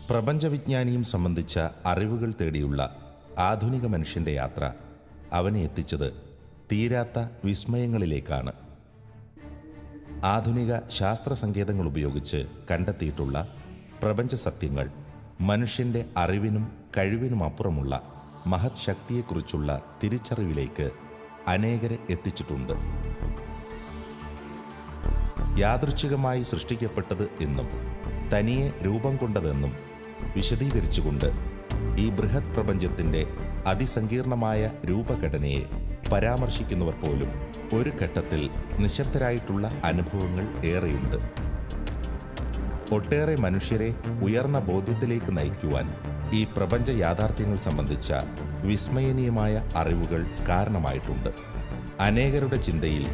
പ്രപഞ്ചവിജ്ഞാനിയും സംബന്ധിച്ച അറിവുകൾ തേടിയുള്ള ആധുനിക മനുഷ്യൻ്റെ യാത്ര അവനെ എത്തിച്ചത് തീരാത്ത വിസ്മയങ്ങളിലേക്കാണ്. ആധുനിക ശാസ്ത്ര സങ്കേതങ്ങൾ ഉപയോഗിച്ച് കണ്ടെത്തിയിട്ടുള്ള പ്രപഞ്ച സത്യങ്ങൾ മനുഷ്യൻ്റെ അറിവിനും കഴിവിനും അപ്പുറമുള്ള മഹത് ശക്തിയെക്കുറിച്ചുള്ള തിരിച്ചറിവിലേക്ക് അനേകരെ എത്തിച്ചിട്ടുണ്ട്. യാദൃച്ഛികമായി സൃഷ്ടിക്കപ്പെട്ടത് എന്നും തനിയെ രൂപം കൊണ്ടതെന്നും വിശദീകരിച്ചുകൊണ്ട് ഈ ബൃഹത് പ്രപഞ്ചത്തിൻ്റെ അതിസങ്കീർണമായ രൂപഘടനയെ പരാമർശിക്കുന്നവർ പോലും ഒരു ഘട്ടത്തിൽ നിശബ്ദരായിട്ടുള്ള അനുഭവങ്ങൾ ഏറെയുണ്ട്. ഒട്ടേറെ മനുഷ്യരെ ഉയർന്ന ബോധ്യത്തിലേക്ക് നയിക്കുവാൻ ഈ പ്രപഞ്ച യാഥാർത്ഥ്യങ്ങൾ സംബന്ധിച്ച വിസ്മയനീയമായ അറിവുകൾ കാരണമായിട്ടുണ്ട്. അനേകരുടെ ചിന്തയിൽ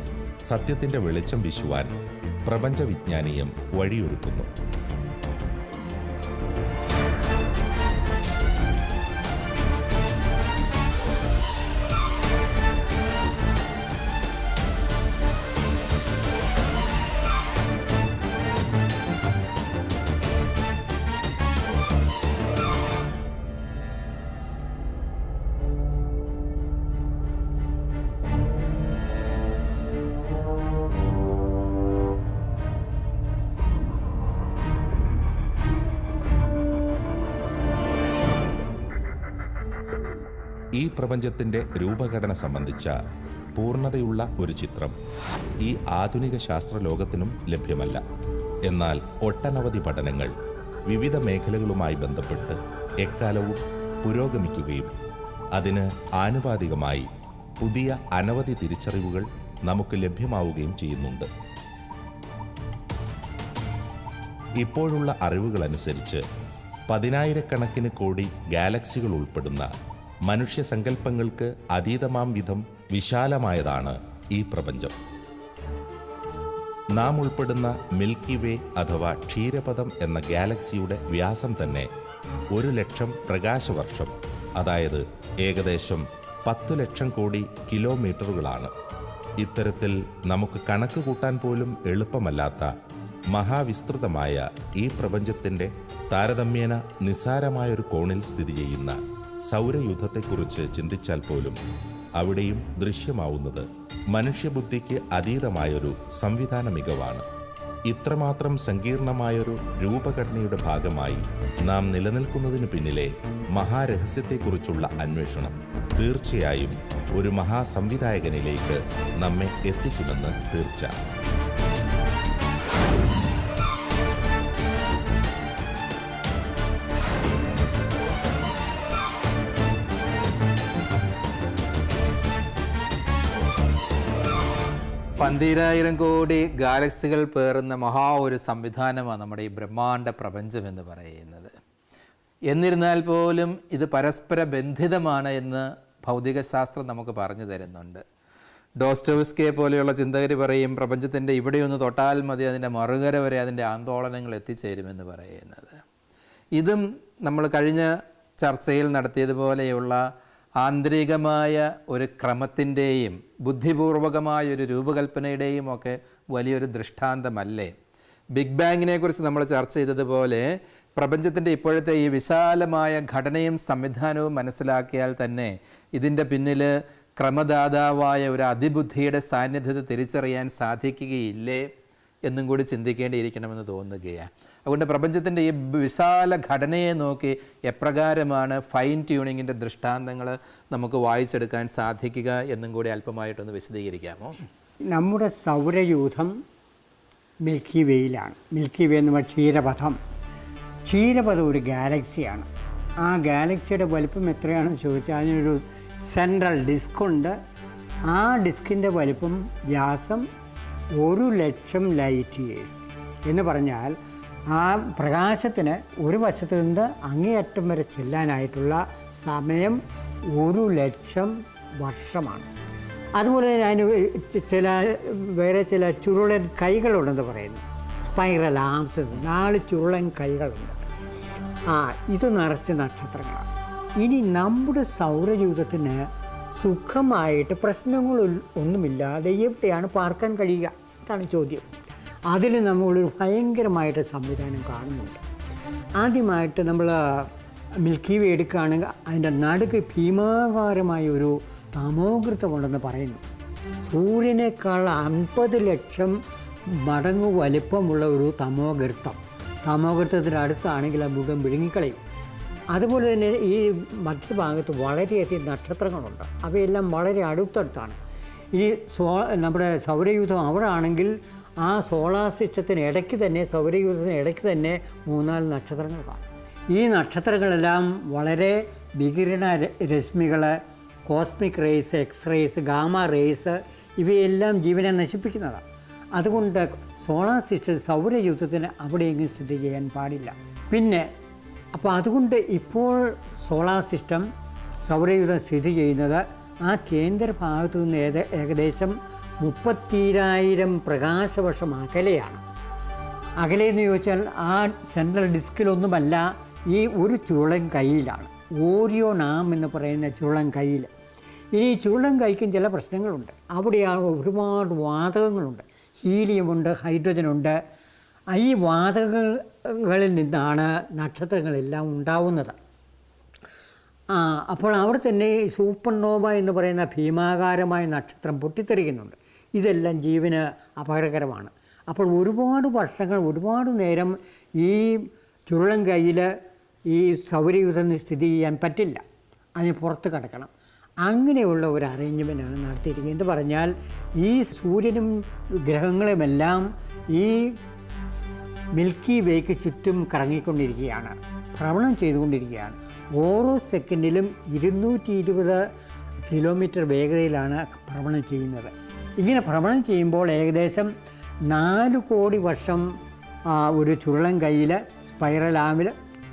സത്യത്തിൻ്റെ വെളിച്ചം വീശുവാൻ പ്രപഞ്ചവിജ്ഞാനീയം വഴിയൊരുക്കുന്നു. ഈ പ്രപഞ്ചത്തിൻ്റെ രൂപഘടന സംബന്ധിച്ച പൂർണ്ണതയുള്ള ഒരു ചിത്രം ഈ ആധുനിക ശാസ്ത്രലോകത്തിനും ലഭ്യമല്ല. എന്നാൽ ഒട്ടനവധി പഠനങ്ങൾ വിവിധ മേഖലകളുമായി ബന്ധപ്പെട്ട് എക്കാലവും പുരോഗമിക്കുകയും അതിന് ആനുപാതികമായി പുതിയ അനവധി തിരിച്ചറിവുകൾ നമുക്ക് ലഭ്യമാവുകയും ചെയ്യുന്നുണ്ട്. ഇപ്പോഴുള്ള അറിവുകളനുസരിച്ച് 10,000 കോടി ഗാലക്സികൾ ഉൾപ്പെടുന്ന മനുഷ്യസങ്കല്പങ്ങൾക്ക് അതീതമാം വിധം വിശാലമായതാണ് ഈ പ്രപഞ്ചം. നാം ഉൾപ്പെടുന്ന മിൽക്കി വേ അഥവാ ക്ഷീരപഥം എന്ന ഗാലക്സിയുടെ വ്യാസം തന്നെ 1,00,000 പ്രകാശവർഷം, അതായത് ഏകദേശം 10,00,000 കോടി കിലോമീറ്ററുകളാണ്. ഇത്തരത്തിൽ നമുക്ക് കണക്ക് കൂട്ടാൻ പോലും എളുപ്പമല്ലാത്ത മഹാവിസ്തൃതമായ ഈ പ്രപഞ്ചത്തിൻ്റെ താരതമ്യേന നിസ്സാരമായൊരു കോണിൽ സ്ഥിതി ചെയ്യുന്ന സൗരയൂഥത്തെക്കുറിച്ച് ചിന്തിച്ചാൽ പോലും അവിടെയും ദൃശ്യമാവുന്നത് മനുഷ്യബുദ്ധിക്ക് അതീതമായൊരു സംവിധാന മികവാണ്. ഇത്രമാത്രം സങ്കീർണമായൊരു രൂപഘടനയുടെ ഭാഗമായി നാം നിലനിൽക്കുന്നതിന് പിന്നിലെ മഹാരഹസ്യത്തെക്കുറിച്ചുള്ള അന്വേഷണം തീർച്ചയായും ഒരു മഹാസംവിധായകനിലേക്ക് നമ്മെ എത്തിക്കുമെന്ന് തീർച്ച. പന്തീരായിരം കോടി ഗാലക്സികൾ പേറുന്ന മഹാ ഒരു സംവിധാനമാണ് നമ്മുടെ ഈ ബ്രഹ്മാണ്ഡ പ്രപഞ്ചം എന്ന് പറയുന്നത്. എന്നിരുന്നാൽ പോലും ഇത് പരസ്പര ബന്ധിതമാണ് എന്ന് ഭൗതികശാസ്ത്രം നമുക്ക് പറഞ്ഞു തരുന്നുണ്ട്. ഡോസ്റ്റോവ്സ്കിയെ പോലെയുള്ള ചിന്തകർ പറയും പ്രപഞ്ചത്തിൻ്റെ ഇവിടെയൊന്ന് തൊട്ടാൽ മതി അതിൻ്റെ മറുകര വരെ അതിൻ്റെ ആന്തോളനങ്ങൾ എത്തിച്ചേരുമെന്ന് പറയുന്നത്. ഇതും നമ്മൾ കഴിഞ്ഞ ചർച്ചയിൽ നടത്തിയതുപോലെയുള്ള ആന്തരികമായ ഒരു ക്രമത്തിൻ്റെയും ബുദ്ധിപൂർവകമായ ഒരു രൂപകൽപ്പനയുടെയും ഒക്കെ വലിയൊരു ദൃഷ്ടാന്തമല്ലേ? ബിഗ് ബാങ്ങിനെ കുറിച്ച് നമ്മൾ ചർച്ച ചെയ്തതുപോലെ പ്രപഞ്ചത്തിൻ്റെ ഇപ്പോഴത്തെ ഈ വിശാലമായ ഘടനയും സംവിധാനവും മനസ്സിലാക്കിയാൽ തന്നെ ഇതിൻ്റെ പിന്നിൽ ക്രമദാതാവായ ഒരു അതിബുദ്ധിയുടെ സാന്നിധ്യത തിരിച്ചറിയാൻ സാധിക്കുകയില്ലേ എന്നും കൂടി ചിന്തിക്കേണ്ടിയിരിക്കണമെന്ന് തോന്നുകയാണ്. അതുകൊണ്ട് പ്രപഞ്ചത്തിൻ്റെ ഈ വിശാല ഘടനയെ നോക്കി എപ്രകാരമാണ് ഫൈൻ ട്യൂണിങ്ങിൻ്റെ ദൃഷ്ടാന്തങ്ങൾ നമുക്ക് വായിച്ചെടുക്കാൻ സാധിക്കുക എന്നും കൂടി അല്പമായിട്ടൊന്ന് വിശദീകരിക്കാമോ? നമ്മുടെ സൗരയൂഥം മിൽക്കി വേയിലാണ്. മിൽക്കി വേ എന്ന് പറഞ്ഞാൽ ക്ഷീരപഥം ഒരു ഗാലക്സിയാണ്. ആ ഗാലക്സിയുടെ വലിപ്പം എത്രയാണെന്ന് ചോദിച്ചാൽ അതിനൊരു സെൻട്രൽ ഡിസ്കുണ്ട്. ആ ഡിസ്കിൻ്റെ വലിപ്പം വ്യാസം 1,00,000 ലൈറ്റ് ഇയേഴ്സ് എന്ന് പറഞ്ഞാൽ ആ പ്രകാശത്തിന് ഒരു വശത്ത് നിന്ന് അങ്ങേയറ്റം വരെ ചെല്ലാനായിട്ടുള്ള സമയം 1,00,000 വർഷമാണ്. അതുപോലെ തന്നെ അതിന് വേറെ ചില ചുരുളൻ കൈകളുണ്ടെന്ന് പറയുന്നു, സ്പൈറൽ ആംസ്, 4 ചുരുളൻ കൈകളുണ്ട്. ഇത് നിറച്ച് നക്ഷത്രങ്ങളാണ്. ഇനി നമ്മുടെ സൗരയൂഥത്തിന് സുഖമായിട്ട് പ്രശ്നങ്ങളൊന്നുമില്ലാതെ എവിടെയാണ് പാർക്കാൻ കഴിയുക? ഇതാണ് ചോദ്യം. അതിൽ നമ്മളൊരു ഭയങ്കരമായിട്ട് സംവിധാനം കാണുന്നുണ്ട്. ആദ്യമായിട്ട് നമ്മൾ മിൽക്കി വേ എടുക്കുകയാണെങ്കിൽ അതിൻ്റെ നടുക്ക് ഭീമാകാരമായ ഒരു തമോഗർത്തമുണ്ടെന്ന് പറയുന്നു. സൂര്യനേക്കാൾ 50 ലക്ഷം മടങ്ങ് വലിപ്പമുള്ള ഒരു തമോഗർത്തത്തിൻ്റെ അടുത്താണെങ്കിൽ അത് മുഴുവൻ വിഴുങ്ങിക്കളയും. അതുപോലെ തന്നെ ഈ മധ്യഭാഗത്ത് വളരെയധികം നക്ഷത്രങ്ങളുണ്ട്. അവയെല്ലാം വളരെ അടുത്തടുത്താണ്. ഇനി നമ്മുടെ സൗരയൂഥം അവിടെ ആണെങ്കിൽ ആ സോളാർ സിസ്റ്റത്തിന് ഇടയ്ക്ക് തന്നെ, സൗരയൂഥത്തിന് ഇടയ്ക്ക് തന്നെ 3-4 നക്ഷത്രങ്ങൾ കാണും. ഈ നക്ഷത്രങ്ങളെല്ലാം വളരെ വികിരണ രശ്മികൾ, cosmic rays, X rays, gamma rays ഇവയെല്ലാം ജീവനെ നശിപ്പിക്കുന്നതാണ്. അതുകൊണ്ട് സോളാർ സിസ്റ്റം, സൗരയൂഥത്തിന് അവിടെയെങ്കിലും സ്ഥിതി ചെയ്യാൻ പാടില്ല. പിന്നെ അപ്പോൾ അതുകൊണ്ട് ഇപ്പോൾ സോളാർ സിസ്റ്റം, സൗരയൂഥം സ്ഥിതി ചെയ്യുന്നത് ആ കേന്ദ്ര ഭാഗത്തു നിന്ന് ഏകദേശം 30,000 പ്രകാശവർഷം അകലെയാണ്. അകലെയെന്ന് ചോദിച്ചാൽ ആ സെൻട്രൽ ഡിസ്കിലൊന്നുമല്ല, ഈ ഒരു ചുരുളൻ കൈയിലാണ്. ഓരിയോൺ എന്ന് പറയുന്ന ചുരുളൻ കൈയിൽ. ഇനി ഈ ചുരുളൻ കൈക്കും ചില പ്രശ്നങ്ങളുണ്ട്. അവിടെയാണ് ഒരുപാട് വാതകങ്ങളുണ്ട്. ഹീലിയമുണ്ട്, ഹൈഡ്രജനുണ്ട്. ഈ വാതകങ്ങളിൽ നിന്നാണ് നക്ഷത്രങ്ങളെല്ലാം ഉണ്ടാവുന്നത്. അപ്പോൾ അവിടെ തന്നെ സൂപ്പർനോവ എന്ന് പറയുന്ന ഭീമാകാരമായ നക്ഷത്രം പൊട്ടിത്തെറിക്കുന്നുണ്ട്. ഇതെല്ലാം ജീവന് അപകടകരമാണ്. അപ്പോൾ ഒരുപാട് വർഷങ്ങൾ, ഒരുപാട് നേരം ഈ ചുരുളൻ കൈയിൽ ഈ സൗരയൂഥം സ്ഥിതി ചെയ്യാൻ പറ്റില്ല. അതിന് പുറത്ത് കിടക്കണം. അങ്ങനെയുള്ള ഒരു അറേഞ്ച്മെൻറ്റാണ് നടത്തിയിരിക്കുന്നത്. എന്ന് പറഞ്ഞാൽ ഈ സൂര്യനും ഗ്രഹങ്ങളുമെല്ലാം ഈ മിൽക്കി വേക്ക് ചുറ്റും കറങ്ങിക്കൊണ്ടിരിക്കുകയാണ്, ഭ്രമണം ചെയ്തുകൊണ്ടിരിക്കുകയാണ്. ഓരോ സെക്കൻഡിലും 220 കിലോമീറ്റർ വേഗതയിലാണ് ഭ്രമണം ചെയ്യുന്നത്. ഇങ്ങനെ ഭ്രമണം ചെയ്യുമ്പോൾ ഏകദേശം 4 കോടി വർഷം ഒരു ചുരുളൻ കൈയിൽ, സ്പൈറൽ ആമിൽ,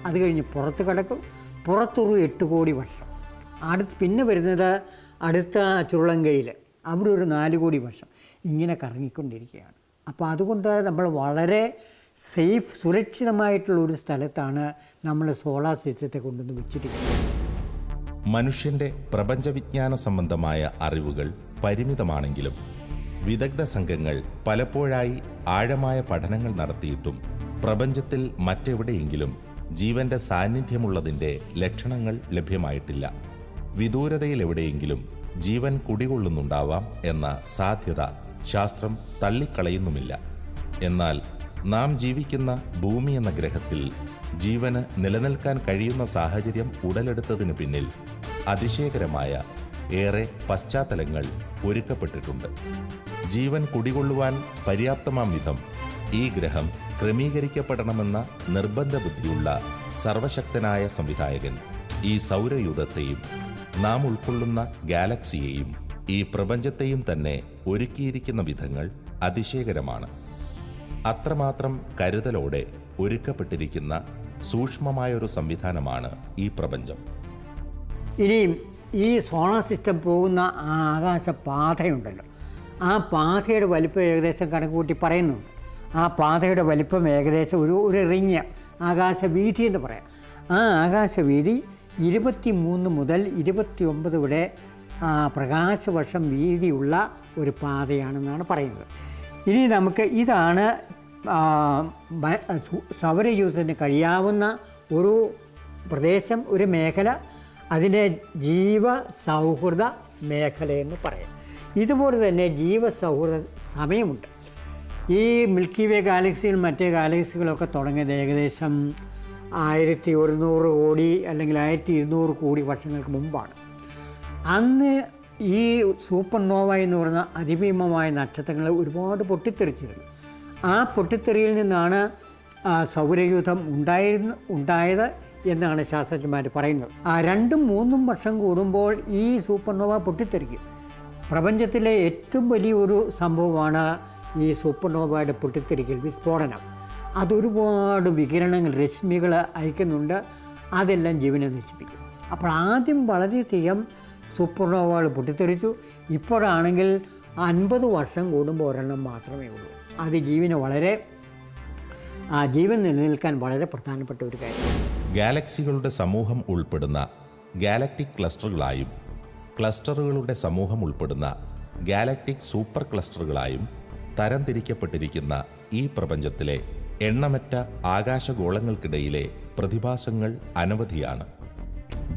അത് കഴിഞ്ഞ് പുറത്ത് കിടക്കും. പുറത്തൊരു 8 കോടി വർഷം. പിന്നെ വരുന്നത് അടുത്ത ചുരുളൻ കൈയിൽ, അവിടെ ഒരു 4 കോടി വർഷം. ഇങ്ങനെ കറങ്ങിക്കൊണ്ടിരിക്കുകയാണ്. അപ്പോൾ അതുകൊണ്ട് നമ്മൾ വളരെ സേഫ്, സുരക്ഷിതമായിട്ടുള്ള ഒരു സ്ഥലത്താണ് നമ്മൾ സോളാർ സിസ്റ്റത്തെ കൊണ്ടുവന്ന് വെച്ചിരിക്കുന്നത്. മനുഷ്യൻ്റെ പ്രപഞ്ചവിജ്ഞാന സംബന്ധമായ അറിവുകൾ പരിമിതമാണെങ്കിലും വിദഗ്ധ സംഘങ്ങൾ പലപ്പോഴായി ആഴമായ പഠനങ്ങൾ നടത്തിയിട്ടും പ്രപഞ്ചത്തിൽ മറ്റെവിടെയെങ്കിലും ജീവന്റെ സാന്നിധ്യമുള്ളതിൻ്റെ ലക്ഷണങ്ങൾ ലഭ്യമായിട്ടില്ല. വിദൂരതയിൽ എവിടെയെങ്കിലും ജീവൻ കുടികൊള്ളുന്നുണ്ടാവാം എന്ന സാധ്യത ശാസ്ത്രം തള്ളിക്കളയുന്നുമില്ല. എന്നാൽ നാം ജീവിക്കുന്ന ഭൂമി എന്ന ഗ്രഹത്തിൽ ജീവന് നിലനിൽക്കാൻ കഴിയുന്ന സാഹചര്യം ഉടലെടുത്തതിന് പിന്നിൽ അതിശയകരമായ ഏറെ പശ്ചാത്തലങ്ങൾ ഒരുക്കപ്പെട്ടിട്ടുണ്ട്. ജീവൻ കുടികൊള്ളുവാൻ പര്യാപ്തമാം വിധം ഈ ഗ്രഹം ക്രമീകരിക്കപ്പെടണമെന്ന നിർബന്ധ ബുദ്ധിയുള്ള സർവശക്തനായ സംവിധായകൻ ഈ സൗരയൂഥത്തെയും നാം ഉൾക്കൊള്ളുന്ന ഗാലക്സിയെയും ഈ പ്രപഞ്ചത്തെയും തന്നെ ഒരുക്കിയിരിക്കുന്ന വിധങ്ങൾ അതിശയകരമാണ്. അത്രമാത്രം കരുതലോടെ ഒരുക്കപ്പെട്ടിരിക്കുന്ന സൂക്ഷ്മമായൊരു സംവിധാനമാണ് ഈ പ്രപഞ്ചം. ഇനിയും ഈ സോളാർ സിസ്റ്റം പോകുന്ന ആ ആകാശപാതയുണ്ടല്ലോ, ആ പാതയുടെ വലിപ്പം ഏകദേശം കണക്കുകൂട്ടി പറയുന്നുണ്ട്. ആ പാതയുടെ വലിപ്പം ഏകദേശം ഒരു റിങ്, ആകാശവീഥി എന്ന് പറയാം. ആ ആകാശവീഥി 23 മുതൽ 29 വരെ പ്രകാശവർഷം വീതിയുള്ള ഒരു പാതയാണെന്നാണ് പറയുന്നത്. ഇനി നമുക്ക് ഇതാണ് സൗരയൂഥത്തിന് കഴിയാവുന്ന ഒരു പ്രദേശം, ഒരു മേഖല. അതിനെ ജീവസൗഹൃദ മേഖലയെന്ന് പറയാം. ഇതുപോലെ തന്നെ ജീവസൗഹൃദ സമയമുണ്ട്. ഈ മിൽക്കി വേ ഗാലക്സികളും മറ്റേ ഗാലക്സികളൊക്കെ തുടങ്ങിയത് ഏകദേശം 1100 കോടി അല്ലെങ്കിൽ 1200 കോടി വർഷങ്ങൾക്ക് മുമ്പാണ്. അന്ന് ഈ സൂപ്പർനോവ എന്ന് പറയുന്ന അതിഭീമമായ നക്ഷത്രങ്ങൾ ഒരുപാട് പൊട്ടിത്തെറിച്ചിരുന്നു. ആ പൊട്ടിത്തെറിയിൽ നിന്നാണ് സൗരയൂഥം ഉണ്ടായത് എന്നാണ് ശാസ്ത്രജ്ഞന്മാർ പറയുന്നത്. 2-3 വർഷം കൂടുമ്പോൾ ഈ സൂപ്പർനോവ പൊട്ടിത്തെറിക്കും. പ്രപഞ്ചത്തിലെ ഏറ്റവും വലിയൊരു സംഭവമാണ് ഈ സൂപ്പർനോവയുടെ പൊട്ടിത്തെറിക്കൽ, വിസ്ഫോടനം. അതൊരുപാട് വികിരണങ്ങൾ, രശ്മികൾ അയക്കുന്നുണ്ട്. അതെല്ലാം ജീവനെ നശിപ്പിക്കും. അപ്പോൾ ആദ്യം വളരെയധികം സൂപ്പർനോവകൾ പൊട്ടിത്തെറിച്ചു. ഇപ്പോഴാണെങ്കിൽ 50 വർഷം കൂടുമ്പോൾ ഒരെണ്ണം മാത്രമേ ഉള്ളൂ. അത് ജീവൻ നിലനിൽക്കാൻ വളരെ പ്രധാനപ്പെട്ട ഒരു കാര്യം. ഗാലക്സികളുടെ സമൂഹം ഉൾപ്പെടുന്ന ഗാലക്റ്റിക് ക്ലസ്റ്ററുകളായും ക്ലസ്റ്ററുകളുടെ സമൂഹം ഉൾപ്പെടുന്ന ഗാലക്റ്റിക് സൂപ്പർ ക്ലസ്റ്ററുകളായും തരംതിരിക്കപ്പെട്ടിരിക്കുന്ന ഈ പ്രപഞ്ചത്തിലെ എണ്ണമറ്റ ആകാശഗോളങ്ങൾക്കിടയിലെ പ്രതിഭാസങ്ങൾ അനവധിയാണ്.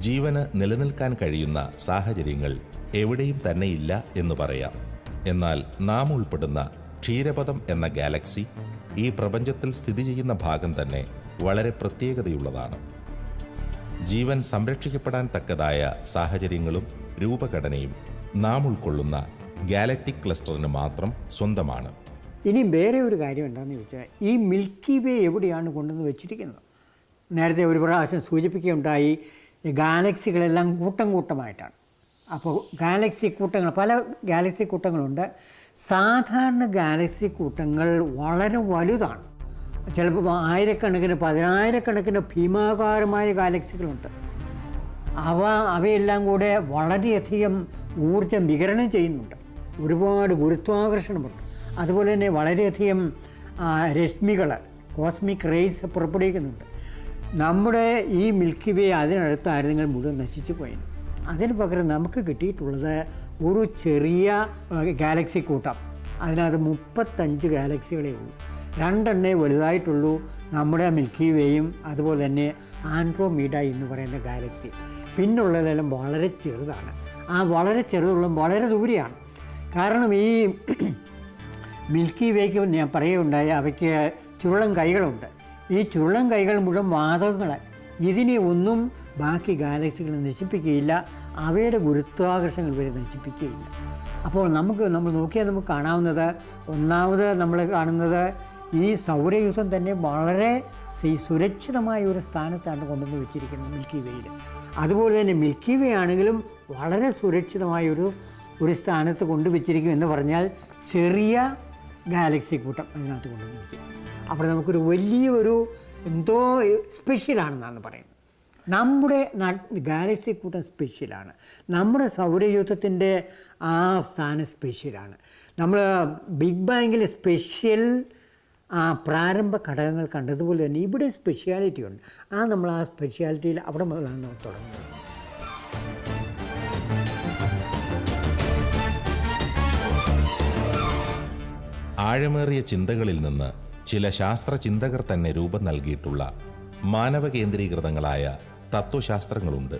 ജീവന് നിലനിൽക്കാൻ കഴിയുന്ന സാഹചര്യങ്ങൾ എവിടെയും തന്നെയില്ല എന്ന് പറയാം. എന്നാൽ നാം ഉൾപ്പെടുന്ന ക്ഷീരപഥം എന്ന ഗാലക്സി ഈ പ്രപഞ്ചത്തിൽ സ്ഥിതി ചെയ്യുന്ന ഭാഗം തന്നെ വളരെ പ്രത്യേകതയുള്ളതാണ്. ജീവൻ സംരക്ഷിക്കപ്പെടാൻ തക്കതായ സാഹചര്യങ്ങളും രൂപഘടനയും നാം ഉൾക്കൊള്ളുന്ന ഗാലക്റ്റിക് ക്ലസ്റ്ററിന് മാത്രം സ്വന്തമാണ്. ഇനി വേറെ ഒരു കാര്യം എന്താണെന്ന് ചോദിച്ചാൽ, ഈ മിൽക്കി വേ എവിടെയാണ് കൊണ്ടുവന്ന് വെച്ചിരിക്കുന്നത്? നേരത്തെ ഒരു പ്രാവശ്യം സൂചിപ്പിക്കുകയുണ്ടായി, ഗാലക്സികളെല്ലാം കൂട്ടം കൂട്ടമായിട്ടാണ്. അപ്പോൾ ഗാലക്സി കൂട്ടങ്ങൾ, പല ഗാലക്സി കൂട്ടങ്ങളുണ്ട്. സാധാരണ ഗാലക്സി കൂട്ടങ്ങൾ വളരെ വലുതാണ്. ചിലപ്പോൾ ആയിരക്കണക്കിന്, പതിനായിരക്കണക്കിന് ഭീമാകാരമായ ഗാലക്സികളുണ്ട്. അവയെല്ലാം കൂടെ വളരെയധികം ഊർജ്ജം വികിരണം ചെയ്യുന്നുണ്ട്. ഒരുപാട് ഗുരുത്വാകർഷണമുണ്ട്. അതുപോലെ തന്നെ വളരെയധികം രശ്മികൾ, കോസ്മിക് റേസ് പുറപ്പെടുവിക്കുന്നുണ്ട്. നമ്മുടെ ഈ മിൽക്കി വേ അതിനടുത്തായിരുന്നെങ്കിൽ മുഴുവൻ നശിച്ചു പോയിരുന്നു. അതിന് പകരം നമുക്ക് കിട്ടിയിട്ടുള്ളത് ഒരു ചെറിയ ഗാലക്സി കൂട്ടം. അതിനകത്ത് 35 ഗാലക്സികളേ ഉള്ളൂ. 2 വലുതായിട്ടുള്ളൂ, നമ്മുടെ മിൽക്കി വേയും അതുപോലെ തന്നെ ആൻഡ്രോമീഡ എന്ന് പറയുന്ന ഗാലക്സി. പിന്നുള്ളതെല്ലാം വളരെ ചെറുതാണ്. ആ വളരെ ചെറുതുള്ള വളരെ ദൂരെയാണ്. കാരണം ഈ മിൽക്കി വേക്ക് ഞാൻ പറയുകയുണ്ടായി, അവയ്ക്ക് ചുരുളൻ കൈകളുണ്ട്. ഈ ചുരുളൻ കൈകൾ മുഴുവൻ വാതകങ്ങൾ. ഇതിനെ ഒന്നും ബാക്കി ഗാലക്സികൾ നശിപ്പിക്കുകയില്ല, അവയുടെ ഗുരുത്വാകർഷണങ്ങൾ വരെ നശിപ്പിക്കുകയില്ല. അപ്പോൾ നമ്മൾ നോക്കിയാൽ നമുക്ക് കാണാവുന്നത്, ഒന്നാമത് നമ്മൾ കാണുന്നത് ഈ സൗരയൂഥം തന്നെ വളരെ സുരക്ഷിതമായ ഒരു സ്ഥാനത്താണ് കൊണ്ടുവന്ന് വെച്ചിരിക്കുന്നത് മിൽക്കി വേയിൽ. അതുപോലെ തന്നെ മിൽക്കി വേ ആണെങ്കിലും വളരെ സുരക്ഷിതമായ ഒരു സ്ഥാനത്ത് കൊണ്ടുവച്ചിരിക്കും. എന്ന് പറഞ്ഞാൽ ചെറിയ ഗാലക്സി കൂട്ടം അതിനകത്ത് കൊണ്ടുവന്ന് വയ്ക്കും. അപ്പോൾ നമുക്കൊരു വലിയൊരു എന്തോ സ്പെഷ്യലാണെന്നാണ് പറയുന്നത്. നമ്മുടെ ഗാലക്സി കൂട്ടം സ്പെഷ്യലാണ്. നമ്മുടെ സൗരയൂഥത്തിൻ്റെ ആ സ്ഥാനം സ്പെഷ്യലാണ്. നമ്മൾ ബിഗ് ബാങ്ങിൽ സ്പെഷ്യൽ പ്രാരംഭ ഘടകങ്ങൾ കണ്ടതുപോലെ തന്നെ ഇവിടെ സ്പെഷ്യാലിറ്റി ഉണ്ട്. നമ്മൾ ആ സ്പെഷ്യാലിറ്റിയിൽ അവിടെ മുതലാണ് നമ്മൾ തുടങ്ങുന്നത്. ആഴമേറിയ ചിന്തകളിൽ നിന്ന് ചില ശാസ്ത്ര ചിന്തകർ തന്നെ രൂപം നൽകിയിട്ടുള്ള മാനവകേന്ദ്രീകൃതങ്ങളായ തത്വശാസ്ത്രങ്ങളുണ്ട്.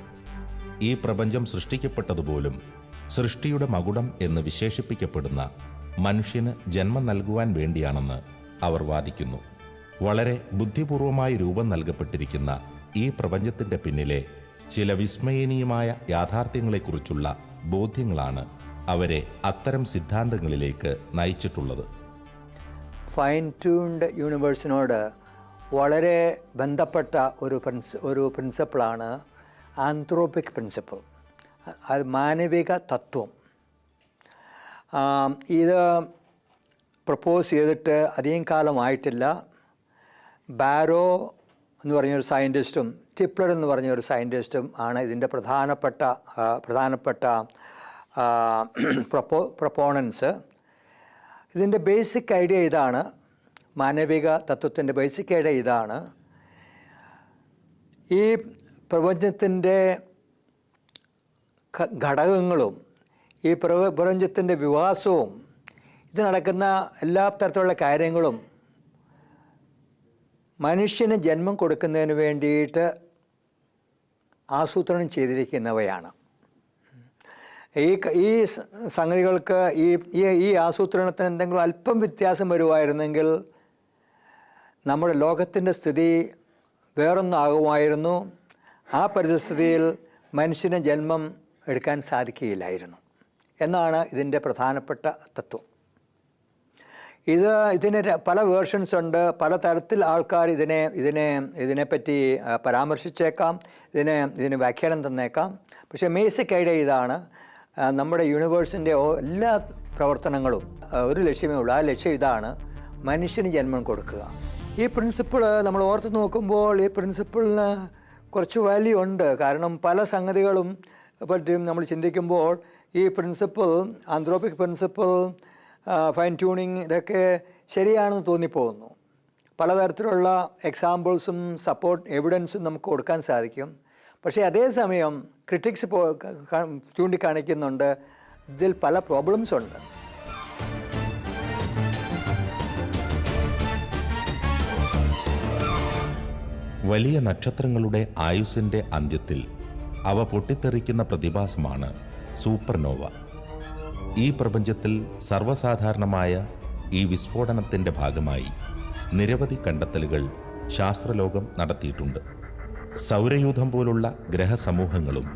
ഈ പ്രപഞ്ചം സൃഷ്ടിക്കപ്പെട്ടതുപോലും സൃഷ്ടിയുടെ മകുടം എന്ന് വിശേഷിപ്പിക്കപ്പെടുന്ന മനുഷ്യന് ജന്മം നൽകുവാൻ വേണ്ടിയാണെന്ന് അവർ വാദിക്കുന്നു. വളരെ ബുദ്ധിപൂർവമായി രൂപം നൽകപ്പെട്ടിരിക്കുന്ന ഈ പ്രപഞ്ചത്തിൻ്റെ പിന്നിലെ ചില വിസ്മയനീയമായ യാഥാർത്ഥ്യങ്ങളെക്കുറിച്ചുള്ള ബോധ്യങ്ങളാണ് അവരെ അത്തരം സിദ്ധാന്തങ്ങളിലേക്ക് നയിച്ചിട്ടുള്ളത്. ഫൈൻ ട്യൂൺഡ് യൂണിവേഴ്സിനോട് വളരെ ബന്ധപ്പെട്ട ഒരു പ്രിൻസിപ്പിളാണ് ആന്ത്രോപിക് പ്രിൻസിപ്പിൾ. അത് മാനവിക തത്വം. ഇത് പ്രപ്പോസ് ചെയ്തിട്ട് അധികം കാലമായിട്ടില്ല. ബാരോ എന്ന് പറഞ്ഞൊരു സയൻറ്റിസ്റ്റും ടിപ്ലർ എന്ന് പറഞ്ഞൊരു സയൻറ്റിസ്റ്റും ആണ് ഇതിൻ്റെ പ്രധാനപ്പെട്ട പ്രൊപ്പോണൻസ്. ഇതിൻ്റെ ബേസിക് ഐഡിയ ഇതാണ്, മാനവിക തത്വത്തിൻ്റെ ബേസിക് ഐഡിയ ഇതാണ്: ഈ പ്രപഞ്ചത്തിൻ്റെ ഘടകങ്ങളും ഈ പ്രപഞ്ചത്തിൻ്റെ വികാസവും ഇത് നടക്കുന്ന എല്ലാ തരത്തിലുള്ള കാര്യങ്ങളും മനുഷ്യന് ജന്മം കൊടുക്കുന്നതിന് വേണ്ടിയിട്ട് ആസൂത്രണം ചെയ്തിരിക്കുന്നവയാണ്. ഈ സംഗതികൾക്ക് ഈ ആസൂത്രണത്തിന് എന്തെങ്കിലും അല്പം വ്യത്യാസം വരുമായിരുന്നെങ്കിൽ നമ്മുടെ ലോകത്തിൻ്റെ സ്ഥിതി വേറൊന്നാകുമായിരുന്നു. ആ പരിസ്ഥിതിയിൽ മനുഷ്യന് ജന്മം എടുക്കാൻ സാധിക്കുകയില്ലായിരുന്നു എന്നാണ് ഇതിൻ്റെ പ്രധാനപ്പെട്ട തത്വം. ഇതിന് പല വേർഷൻസ് ഉണ്ട്. പല തരത്തിൽ ആൾക്കാർ ഇതിനെപ്പറ്റി പരാമർശിച്ചേക്കാം, ഇതിന് വ്യാഖ്യാനം തന്നേക്കാം. പക്ഷേ ബേസിക് ഐഡിയ ഇതാണ്: നമ്മുടെ യൂണിവേഴ്സിൻ്റെ എല്ലാ പ്രവർത്തനങ്ങളും ഒരു ലക്ഷ്യമേ ഉള്ളൂ. ആ ലക്ഷ്യം ഇതാണ്: മനുഷ്യന് ജന്മം കൊടുക്കുക. ഈ പ്രിൻസിപ്പിൾ നമ്മൾ ഓർത്ത് നോക്കുമ്പോൾ ഈ പ്രിൻസിപ്പിളിന് കുറച്ച് വാല്യൂ ഉണ്ട്. കാരണം പല സംഗതികളും പറ്റിയും നമ്മൾ ചിന്തിക്കുമ്പോൾ ഈ principle, Anthropic principle, fine tuning, ഇതൊക്കെ ശരിയാണെന്ന് തോന്നിപ്പോകുന്നു. പലതരത്തിലുള്ള എക്സാമ്പിൾസും സപ്പോർട്ട് എവിഡൻസും നമുക്ക് കൊടുക്കാൻ സാധിക്കും. പക്ഷേ അതേസമയം ക്രിറ്റിക്സ് ചൂണ്ടിക്കാണിക്കുന്നുണ്ട് ഇതിൽ പല പ്രോബ്ലംസ് ഉണ്ട്. വലിയ നക്ഷത്രങ്ങളുടെ ആയുസ്സിൻ്റെ അന്ത്യത്തിൽ അവ പൊട്ടിത്തെറിക്കുന്ന പ്രതിഭാസമാണ് സൂപ്പർനോവ. ഈ പ്രപഞ്ചത്തിൽ സർവ്വസാധാരണമായ ഈ വിസ്ഫോടനത്തിൻ്റെ ഭാഗമായി നിരവധി കണ്ടെത്തലുകൾ ശാസ്ത്രലോകം നടത്തിയിട്ടുണ്ട്. സൗരയൂഥം പോലുള്ള ഗ്രഹസമൂഹങ്ങളും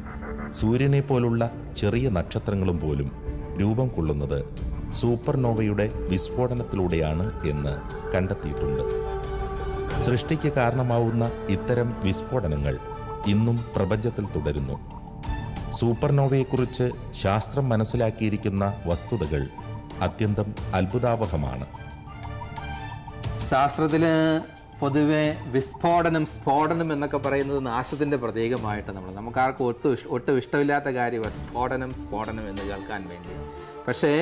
സൂര്യനെ പോലുള്ള ചെറിയ നക്ഷത്രങ്ങളും പോലും രൂപം കൊള്ളുന്നത് സൂപ്പർനോവയുടെ വിസ്ഫോടനത്തിലൂടെയാണ് എന്ന് കണ്ടെത്തിയിട്ടുണ്ട്. സൃഷ്ടിക്ക് കാരണമാവുന്ന ഇത്തരം വിസ്ഫോടനങ്ങൾ ഇന്നും പ്രപഞ്ചത്തിൽ തുടരുന്നു. സൂപ്പർനോവയെക്കുറിച്ച് ശാസ്ത്രം മനസ്സിലാക്കിയിരിക്കുന്ന വസ്തുതകൾ അത്യന്തം അത്ഭുതാവഹമാണ്. ശാസ്ത്രത്തിൽ പൊതുവെ വിസ്ഫോടനം, സ്ഫോടനം എന്നൊക്കെ പറയുന്നത് നാശത്തിൻ്റെ പ്രതീകമായിട്ട് നമുക്കാർക്കും ഒട്ടും ഇഷ്ടമില്ലാത്ത കാര്യമാണ് സ്ഫോടനം എന്ന് കേൾക്കാൻ വേണ്ടി. പക്ഷേ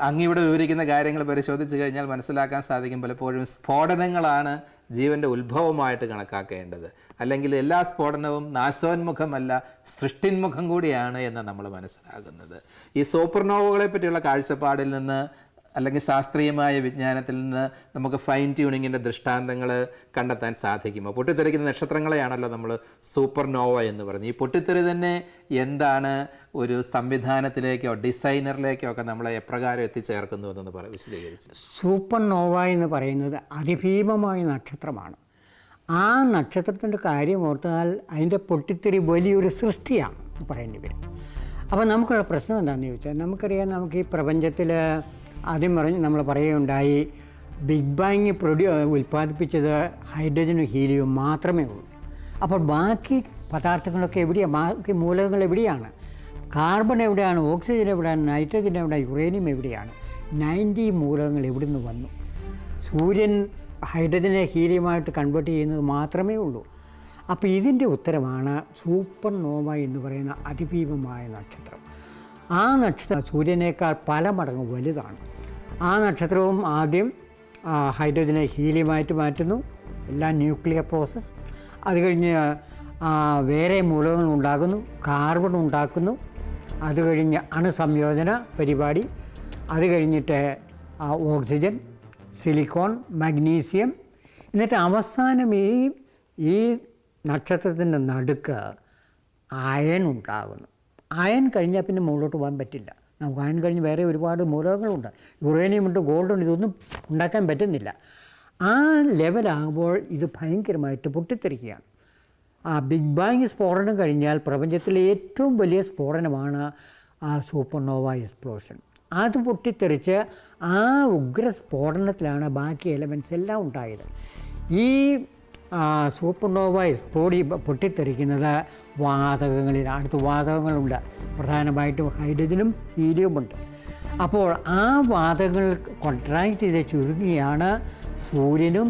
അങ്ങിവിടെ വിവരിക്കുന്ന കാര്യങ്ങൾ പരിശോധിച്ച് കഴിഞ്ഞാൽ മനസ്സിലാക്കാൻ സാധിക്കും, പലപ്പോഴും സ്ഫോടനങ്ങളാണ് ജീവൻ്റെ ഉത്ഭവമായിട്ട് കണക്കാക്കേണ്ടത്. അല്ലെങ്കിൽ എല്ലാ സ്ഫോടനവും നാശോന്മുഖമല്ല, സൃഷ്ടിന്മുഖം കൂടിയാണ് എന്ന് നമ്മൾ മനസ്സിലാകുന്നത്. ഈ സൂപ്പർനോവകളെ പറ്റിയുള്ള കാഴ്ചപ്പാടിൽ നിന്ന് അല്ലെങ്കിൽ ശാസ്ത്രീയമായ വിജ്ഞാനത്തിൽ നിന്ന് നമുക്ക് ഫൈൻ ട്യൂണിങ്ങിൻ്റെ ദൃഷ്ടാന്തങ്ങൾ കണ്ടെത്താൻ സാധിക്കുമോ? പൊട്ടിത്തെറിക്കുന്ന നക്ഷത്രങ്ങളെയാണല്ലോ നമ്മൾ സൂപ്പർനോവ എന്ന് പറയുന്നത്. ഈ പൊട്ടിത്തെറി തന്നെ എന്താണ് ഒരു സംവിധാനത്തിലേക്കോ ഡിസൈനറിലേക്കോ ഒക്കെ നമ്മളെ എപ്രകാരം എത്തിച്ചേർക്കുന്നു എന്നൊന്ന് വിശദീകരിച്ചു. സൂപ്പർനോവ എന്ന് പറയുന്നത് അതിഭീമമായ നക്ഷത്രമാണ്. ആ നക്ഷത്രത്തിൻ്റെ കാര്യം ഓർത്താൽ അതിൻ്റെ പൊട്ടിത്തെറി വലിയൊരു സൃഷ്ടിയാണ് പറയേണ്ടി വരും. അപ്പോൾ നമുക്കുള്ള പ്രശ്നം എന്താണെന്ന് ചോദിച്ചാൽ, നമുക്കറിയാം, നമുക്ക് ഈ പ്രപഞ്ചത്തിൽ ആദ്യം നമ്മൾ പറയുകയുണ്ടായി, ബിഗ് ബാങ് ഉൽപ്പാദിപ്പിച്ചത് ഹൈഡ്രജനും ഹീലിയവും മാത്രമേ ഉള്ളൂ. അപ്പോൾ ബാക്കി പദാർത്ഥങ്ങളൊക്കെ എവിടെയാണ്? ബാക്കി മൂലകങ്ങൾ എവിടെയാണ്? കാർബൺ എവിടെയാണ്? ഓക്സിജൻ എവിടെയാണ്? നൈട്രജൻ എവിടെയാണ്? യുറേനിയം എവിടെയാണ്? 90 മൂലകങ്ങൾ എവിടെ നിന്ന് വന്നു? സൂര്യൻ ഹൈഡ്രജനെ ഹീലിയമായിട്ട് കൺവേർട്ട് ചെയ്യുന്നത് മാത്രമേ ഉള്ളൂ. അപ്പോൾ ഇതിൻ്റെ ഉത്തരമാണ് സൂപ്പർനോവ എന്ന് പറയുന്ന അതിഭീമമായ നക്ഷത്രം. ആ നക്ഷത്രം സൂര്യനേക്കാൾ പല മടങ്ങ് വലുതാണ്. ആ നക്ഷത്രവും ആദ്യം ഹൈഡ്രജനെ ഹീലിയമായിട്ട് മാറ്റുന്നു, എല്ലാം ന്യൂക്ലിയർ പ്രോസസ്സ്. അത് കഴിഞ്ഞ് വേറെ മൂലകങ്ങൾ ഉണ്ടാകുന്നു, കാർബൺ ഉണ്ടാക്കുന്നു. അത് കഴിഞ്ഞ് അണുസംയോജന പരിപാടി. അത് കഴിഞ്ഞിട്ട് ഓക്സിജൻ, സിലിക്കോൺ, മഗ്നീഷ്യം. എന്നിട്ട് അവസാനം ഈ നക്ഷത്രത്തിൻ്റെ നടുക്ക് അയൺ ഉണ്ടാകുന്നു. അയൺ കഴിഞ്ഞാൽ പിന്നെ മുകളിലോട്ട് പോകാൻ പറ്റില്ല. നമുക്ക് അയൺ കഴിഞ്ഞ് വേറെ ഒരുപാട് മൂലകങ്ങളുണ്ട്, യുറേനിയം ഉണ്ട്, ഗോൾഡ് ഉണ്ട്. ഇതൊന്നും ഉണ്ടാക്കാൻ പറ്റുന്നില്ല. ആ ലെവലാകുമ്പോൾ ഇത് ഭയങ്കരമായിട്ട് പൊട്ടിത്തെറിക്കുകയാണ്. ആ ബിഗ് ബാങ് സ്ഫോടനം കഴിഞ്ഞാൽ പ്രപഞ്ചത്തിലെ ഏറ്റവും വലിയ സ്ഫോടനമാണ് ആ സൂപ്പർനോവ എക്സ്പ്ലോഷൻ. അത് പൊട്ടിത്തെറിച്ച് ആ ഉഗ്ര സ്ഫോടനത്തിലാണ് ബാക്കി എലമെൻറ്റ്സ് എല്ലാം ഉണ്ടായത്. ഈ സൂപ്പർനോവ പൊട്ടിത്തെറിക്കുന്നത് വാതകങ്ങളിൽ. അടുത്ത് വാതകങ്ങളുണ്ട്, പ്രധാനമായിട്ടും ഹൈഡ്രജനും ഹീലിയമുണ്ട്. അപ്പോൾ ആ വാതകങ്ങൾ കോൺട്രാക്ട് ചെയ്ത് ചുരുങ്ങിയാണ് സൂര്യനും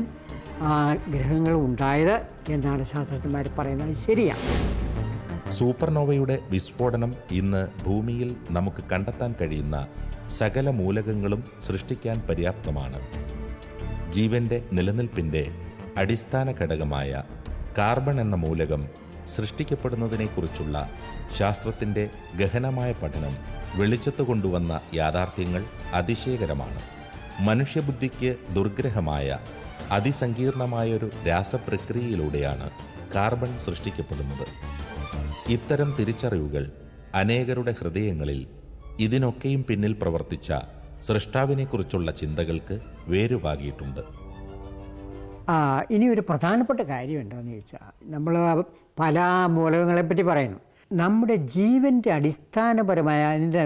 ഗ്രഹങ്ങളും ഉണ്ടായത് എന്നാണ് ശാസ്ത്രജ്ഞന്മാർ പറയുന്നത്. ശരിയാണ്. സൂപ്പർനോവയുടെ വിസ്ഫോടനം ഇന്ന് ഭൂമിയിൽ നമുക്ക് കണ്ടെത്താൻ കഴിയുന്ന സകല മൂലകങ്ങളും സൃഷ്ടിക്കാൻ പര്യാപ്തമാണ്. ജീവൻ്റെ നിലനിൽപ്പിൻ്റെ അടിസ്ഥാന ഘടകമായ കാർബൺ എന്ന മൂലകം സൃഷ്ടിക്കപ്പെടുന്നതിനെക്കുറിച്ചുള്ള ശാസ്ത്രത്തിൻ്റെ ഗഹനമായ പഠനം വെളിച്ചത്ത് കൊണ്ടുവന്ന യാഥാർത്ഥ്യങ്ങൾ അതിശയകരമാണ്. മനുഷ്യബുദ്ധിക്ക് ദുർഗ്രഹമായ അതിസങ്കീർണമായൊരു രാസപ്രക്രിയയിലൂടെയാണ് കാർബൺ സൃഷ്ടിക്കപ്പെടുന്നത്. ഇത്തരം തിരിച്ചറിവുകൾ അനേകരുടെ ഹൃദയങ്ങളിൽ ഇതിനൊക്കെയും പിന്നിൽ പ്രവർത്തിച്ച സൃഷ്ടാവിനെക്കുറിച്ചുള്ള ചിന്തകൾക്ക് വേരുപാകിയിട്ടുണ്ട്. ഇനി ഒരു പ്രധാനപ്പെട്ട കാര്യം എന്താണെന്ന് ചോദിച്ചാൽ, നമ്മൾ പല മൂലകങ്ങളെപ്പറ്റി പറയുന്നു. നമ്മുടെ ജീവൻ്റെ അടിസ്ഥാനപരമായ അതിൻ്റെ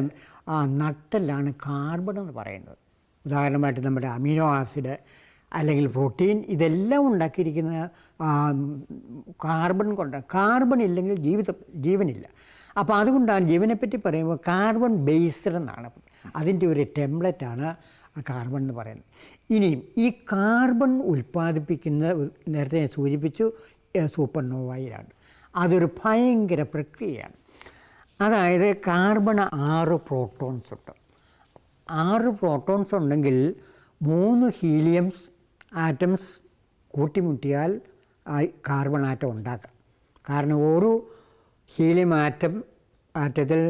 നട്ടെല്ലാണ് കാർബൺ എന്ന് പറയുന്നത്. ഉദാഹരണമായിട്ട് നമ്മുടെ അമിനോ ആസിഡ് അല്ലെങ്കിൽ പ്രോട്ടീൻ, ഇതെല്ലാം ഉണ്ടാക്കിയിരിക്കുന്ന കാർബൺ കൊണ്ടാണ്. കാർബൺ ഇല്ലെങ്കിൽ ജീവനില്ല. അപ്പോൾ അതുകൊണ്ടാണ് ജീവനെപ്പറ്റി പറയുമ്പോൾ കാർബൺ ബേസ്ഡ് എന്നാണ്. അതിൻ്റെ ഒരു ടെംപ്ലേറ്റാണ് കാർബൺ എന്ന് പറയുന്നത്. ഇനിയും ഈ കാർബൺ ഉൽപ്പാദിപ്പിക്കുന്ന, നേരത്തെ ഞാൻ സൂചിപ്പിച്ചു, സൂപ്പർനോവയിലാണ്. അതൊരു ഭയങ്കര പ്രക്രിയയാണ്. അതായത് കാർബൺ 6 പ്രോട്ടോൺസ് ഉണ്ട്. 6 പ്രോട്ടോൺസ് ഉണ്ടെങ്കിൽ 3 ഹീലിയം ആറ്റംസ് കൂട്ടിമുട്ടിയാൽ കാർബൺ ആറ്റം ഉണ്ടാക്കാം. കാരണം ഓരോ ഹീലിയം ആറ്റത്തിൽ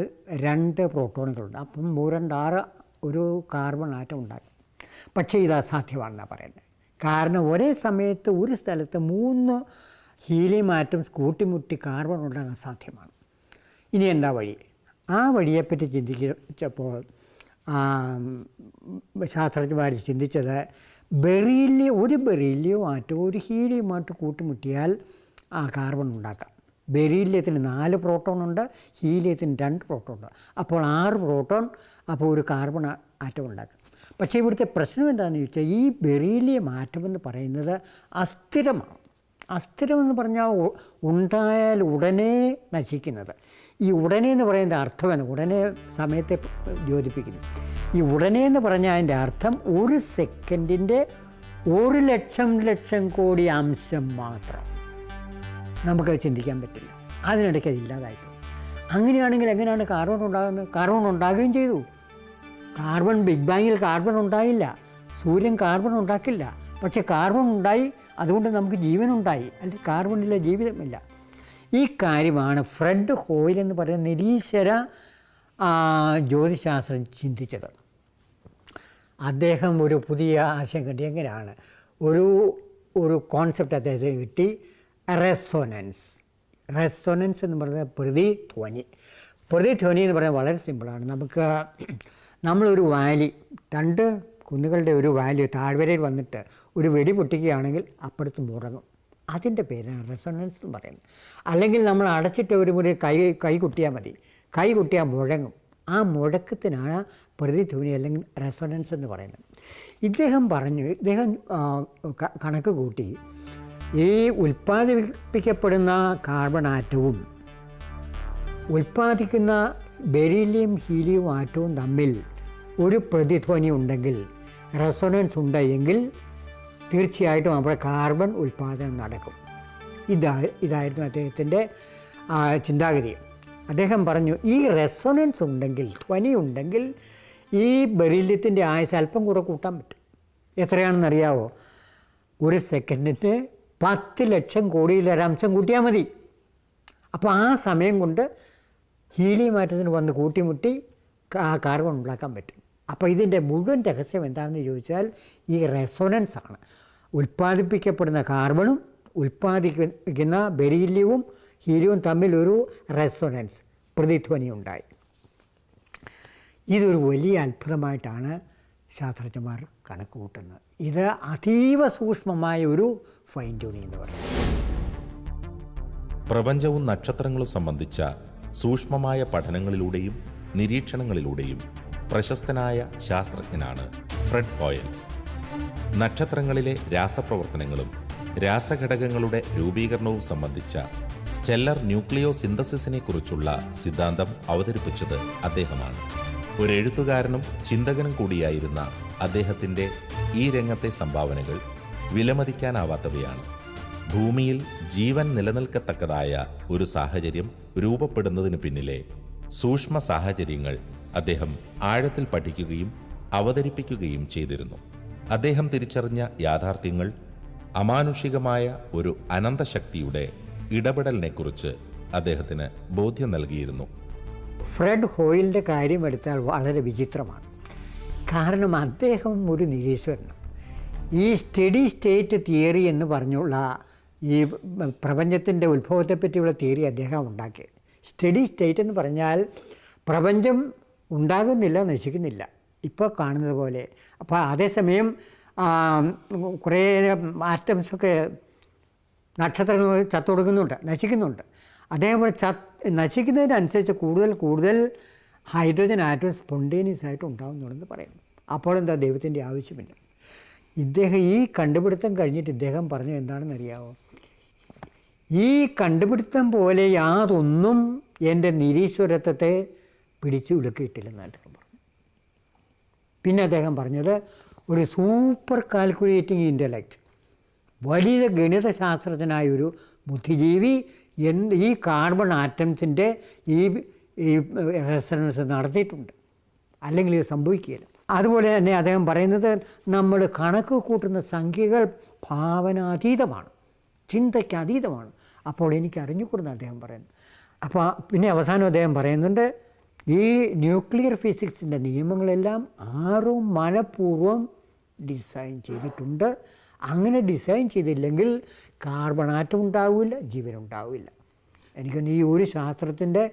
2 പ്രോട്ടോണുകളുണ്ട്. അപ്പം 3 2 6 ഒരു കാർബൺ ആറ്റം ഉണ്ടാക്കും. പക്ഷേ ഇത് അസാധ്യമാണെന്നാണ് പറയുന്നത്. കാരണം ഒരേ സമയത്ത് ഒരു സ്ഥലത്ത് 3 ഹീലിയം ആറ്റംസ് കൂട്ടിമുട്ടി കാർബൺ ഉണ്ടാകാൻ സാധ്യമാണ്. ഇനി എന്താ വഴി? ആ വഴിയെപ്പറ്റി ചിന്തിച്ചപ്പോൾ ശാസ്ത്രജ്ഞന്മാർ ചിന്തിച്ചത് ഒരു ബെറീലിയം ആറ്റവും ഒരു ഹീലിയമായിട്ട് കൂട്ടിമുട്ടിയാൽ ആ കാർബൺ ഉണ്ടാക്കാം. ബെറീലിയത്തിന് 4 പ്രോട്ടോൺ ഉണ്ട്, ഹീലിയത്തിന് 2 പ്രോട്ടോൺ ഉണ്ട്. അപ്പോൾ 6 പ്രോട്ടോൺ, അപ്പോൾ ഒരു കാർബൺ ആറ്റം ഉണ്ടാക്കാം. പക്ഷേ ഇവിടുത്തെ പ്രശ്നം എന്താണെന്ന് ചോദിച്ചാൽ ഈ ബെറീലിയം ആറ്റം എന്ന് പറയുന്നത് അസ്ഥിരമാണ്. അസ്ഥിരമെന്ന് പറഞ്ഞാൽ ഉണ്ടായാൽ ഉടനെ നശിക്കുന്നത്. ഈ ഉടനെ എന്ന് പറയുന്നത് അർത്ഥമാണ്, ഉടനെ സമയത്തെ ദ്യോതിപ്പിക്കുന്നു. ഈ ഉടനെ എന്ന് പറഞ്ഞാൽ അതിൻ്റെ അർത്ഥം 1 സെക്കൻഡിൻ്റെ 1 ലക്ഷം കോടി അംശം മാത്രം. നമുക്കത് ചിന്തിക്കാൻ പറ്റില്ല. അതിനിടയ്ക്ക് അത് ഇല്ലാതായിപ്പോയി. അങ്ങനെയാണെങ്കിൽ എങ്ങനെയാണ് കാർബൺ ഉണ്ടാകുന്നത്? കാർബൺ ഉണ്ടാകുകയും ചെയ്തു. ബിഗ് ബാങ്ങിൽ കാർബൺ ഉണ്ടായില്ല, സൂര്യൻ കാർബൺ ഉണ്ടാക്കില്ല. പക്ഷേ കാർബൺ ഉണ്ടായി, അതുകൊണ്ട് നമുക്ക് ജീവനുണ്ടായി. അല്ലെങ്കിൽ കാർബണില്ല, ജീവിതമില്ല. ഈ കാര്യമാണ് ഫ്രെഡ് ഹോയിൽ എന്ന് പറയുന്ന നിരീശ്വര ജ്യോതിശാസ്ത്രം ചിന്തിച്ചത്. അദ്ദേഹം ഒരു പുതിയ ആശയം കിട്ടി. എങ്ങനെയാണ് ഒരു കോൺസെപ്റ്റ് അദ്ദേഹത്തിന് കിട്ടി, റെസൊനൻസ് എന്ന് പറയുന്നത് പ്രതിധ്വനി എന്ന് പറയുന്നത് വളരെ സിമ്പിളാണ്. നമ്മളൊരു വാലി, 2 കുന്നുകളുടെ ഒരു വാലി താഴ്വരയിൽ വന്നിട്ട് ഒരു വെടി പൊട്ടിക്കുകയാണെങ്കിൽ അപ്പുറത്ത് മുടങ്ങും. അതിൻ്റെ പേരാണ് റെസൊനൻസ് എന്ന് പറയുന്നത്. അല്ലെങ്കിൽ നമ്മൾ അടച്ചിട്ട് ഒരു കൈ കുട്ടിയാൽ മതി, കൈ കുട്ടിയാൽ മുഴങ്ങും. ആ മുഴക്കത്തിനാണ് പ്രതിധ്വനി അല്ലെങ്കിൽ റെസൊനൻസ് എന്ന് പറയുന്നത്. ഇദ്ദേഹം കണക്ക് കൂട്ടി ഈ ഉൽപ്പാദിപ്പിക്കപ്പെടുന്ന കാർബൺ ആറ്റവും ഉൽപ്പാദിക്കുന്ന ബെറീലിയം ഹീലിയം ആറ്റവും തമ്മിൽ ഒരു പ്രതിധ്വനി ഉണ്ടെങ്കിൽ, റെസൊനൻസ് ഉണ്ടെങ്കിൽ തീർച്ചയായിട്ടും അവിടെ കാർബൺ ഉൽപ്പാദനം നടക്കും. ഇതായിരുന്നു അദ്ദേഹത്തിൻ്റെ ചിന്താഗതി. അദ്ദേഹം പറഞ്ഞു ഈ റെസൊനൻസ് ഉണ്ടെങ്കിൽ, ധ്വനി ഉണ്ടെങ്കിൽ ഈ ബെറീലിയത്തിൻ്റെ ആയുസ് അല്പം കൂടെ കൂട്ടാൻ പറ്റും. എത്രയാണെന്നറിയാവോ? 1 സെക്കൻഡിന് 10 ലക്ഷം കോടിയിലൊരംശം കൂട്ടിയാൽ മതി. അപ്പോൾ ആ സമയം കൊണ്ട് ഹീലിയം ആറ്റത്തിന് വന്ന് കൂട്ടിമുട്ടി കാർബൺ ഉണ്ടാക്കാൻ പറ്റും. അപ്പോൾ ഇതിൻ്റെ മുഴുവൻ രഹസ്യം എന്താണെന്ന് ചോദിച്ചാൽ ഈ റെസൊനൻസ് ആണ്. ഉൽപ്പാദിപ്പിക്കപ്പെടുന്ന കാർബണും ഉൽപ്പാദിപ്പിക്കുന്ന ബെറീലിയവും ഹീലിയവും തമ്മിലൊരു റെസൊനൻസ്, പ്രതിധ്വനി ഉണ്ടായി. ഇതൊരു വലിയ അത്ഭുതമായിട്ടാണ് ശാസ്ത്രജ്ഞന്മാർ കണക്ക് കൂട്ടുന്നത്. ഇത് അതീവ സൂക്ഷ്മമായ ഒരു ഫൈൻ ട്യൂണിംഗ് എന്ന് പറയുന്നത്. പ്രപഞ്ചവും നക്ഷത്രങ്ങളും സംബന്ധിച്ച സൂക്ഷ്മമായ പഠനങ്ങളിലൂടെയും നിരീക്ഷണങ്ങളിലൂടെയും പ്രശസ്തനായ ശാസ്ത്രജ്ഞനാണ് ഫ്രെഡ് ഹോയൽ. നക്ഷത്രങ്ങളിലെ രാസപ്രവർത്തനങ്ങളും രാസഘടകങ്ങളുടെ രൂപീകരണവും സംബന്ധിച്ച സ്റ്റെല്ലർ ന്യൂക്ലിയോ സിന്തസിസിനെ കുറിച്ചുള്ള സിദ്ധാന്തം അവതരിപ്പിച്ചത് അദ്ദേഹമാണ്. ഒരു എഴുത്തുകാരനും ചിന്തകനും കൂടിയായിരുന്ന അദ്ദേഹത്തിൻ്റെ ഈ രംഗത്തെ സംഭാവനകൾ വിലമതിക്കാനാവാത്തവയാണ്. ഭൂമിയിൽ ജീവൻ നിലനിൽക്കത്തക്കതായ ഒരു സാഹചര്യം രൂപപ്പെടുന്നതിന് പിന്നിലെ സൂക്ഷ്മ സാഹചര്യങ്ങൾ അദ്ദേഹം ആഴത്തിൽ പഠിക്കുകയും അവതരിപ്പിക്കുകയും ചെയ്തിരുന്നു. അദ്ദേഹം തിരിച്ചറിഞ്ഞ യാഥാർത്ഥ്യങ്ങൾ അമാനുഷികമായ ഒരു അനന്തശക്തിയുടെ ഇടപെടലിനെക്കുറിച്ച് അദ്ദേഹത്തിന് ബോധ്യം നൽകിയിരുന്നു. ഫ്രെഡ് ഹോയിലിൻ്റെ കാര്യം എടുത്താൽ വളരെ വിചിത്രമാണ്. കാരണം അദ്ദേഹം ഒരു നിരീശ്വരനാണ്. ഈ സ്റ്റഡി സ്റ്റേറ്റ് തിയറി എന്ന് പറഞ്ഞുള്ള ഈ പ്രപഞ്ചത്തിൻ്റെ ഉത്ഭവത്തെപ്പറ്റിയുള്ള തിയറി അദ്ദേഹം ഉണ്ടാക്കി. സ്റ്റഡി സ്റ്റേറ്റ് എന്ന് പറഞ്ഞാൽ പ്രപഞ്ചം ഉണ്ടാകുന്നില്ല, നശിക്കുന്നില്ല, ഇപ്പോൾ കാണുന്നത് പോലെ. അപ്പോൾ അതേസമയം കുറേ ആറ്റംസൊക്കെ നക്ഷത്രങ്ങൾ ചത്തൊടുക്കുന്നുണ്ട്, നശിക്കുന്നുണ്ട്. അതേപോലെ നശിക്കുന്നതിനനുസരിച്ച് കൂടുതൽ ഹൈഡ്രജൻ ആറ്റം സ്പോണ്ടേനിയസ് ആയിട്ട് ഉണ്ടാകുന്നുണ്ടെന്ന് പറയുന്നു. അപ്പോൾ എന്താ, ദൈവത്തിൻ്റെ ആവശ്യമില്ല. ഈ കണ്ടുപിടുത്തം കഴിഞ്ഞിട്ട് ഇദ്ദേഹം പറഞ്ഞത് എന്താണെന്നറിയാമോ? ഈ കണ്ടുപിടുത്തം പോലെ യാതൊന്നും എൻ്റെ നിരീശ്വരത്വത്തെ പിടിച്ചു ഉലുക്കിയിട്ടില്ലെന്ന് അദ്ദേഹം പറഞ്ഞു. പിന്നെ അദ്ദേഹം പറഞ്ഞത് ഒരു സൂപ്പർ കാൽക്കുലേറ്റിംഗ് ഇൻ്റലക്റ്റ്, വലിയ ഗണിതശാസ്ത്രജ്ഞനായൊരു ബുദ്ധിജീവി ഈ കാർബൺ ആറ്റംസിൻ്റെ ഈ റെസൊനൻസ് നടത്തിയിട്ടുണ്ട്, അല്ലെങ്കിൽ ഇത് സംഭവിക്കുകയില്ല. അതുപോലെ തന്നെ അദ്ദേഹം പറയുന്നത് നമ്മൾ കണക്ക് കൂട്ടുന്ന സംഖ്യകൾ ഭാവനാതീതമാണ്, ചിന്തയ്ക്ക് അതീതമാണ്. അപ്പോൾ എനിക്ക് അറിഞ്ഞുകൂടുന്ന അദ്ദേഹം പറയുന്നു. അപ്പോൾ പിന്നെ അവസാനം അദ്ദേഹം പറയുന്നുണ്ട്, ഈ ന്യൂക്ലിയർ ഫിസിക്സിൻ്റെ നിയമങ്ങളെല്ലാം ആരും മനഃപൂർവ്വം ഡിസൈൻ ചെയ്തിട്ടുണ്ട്. അങ്ങനെ ഡിസൈൻ ചെയ്തില്ലെങ്കിൽ കാർബണാറ്റം ഉണ്ടാവില്ല, ജീവനുണ്ടാവില്ല. എനിക്കൊന്ന് ഈ ഒരു ശാസ്ത്രത്തിൻ്റെ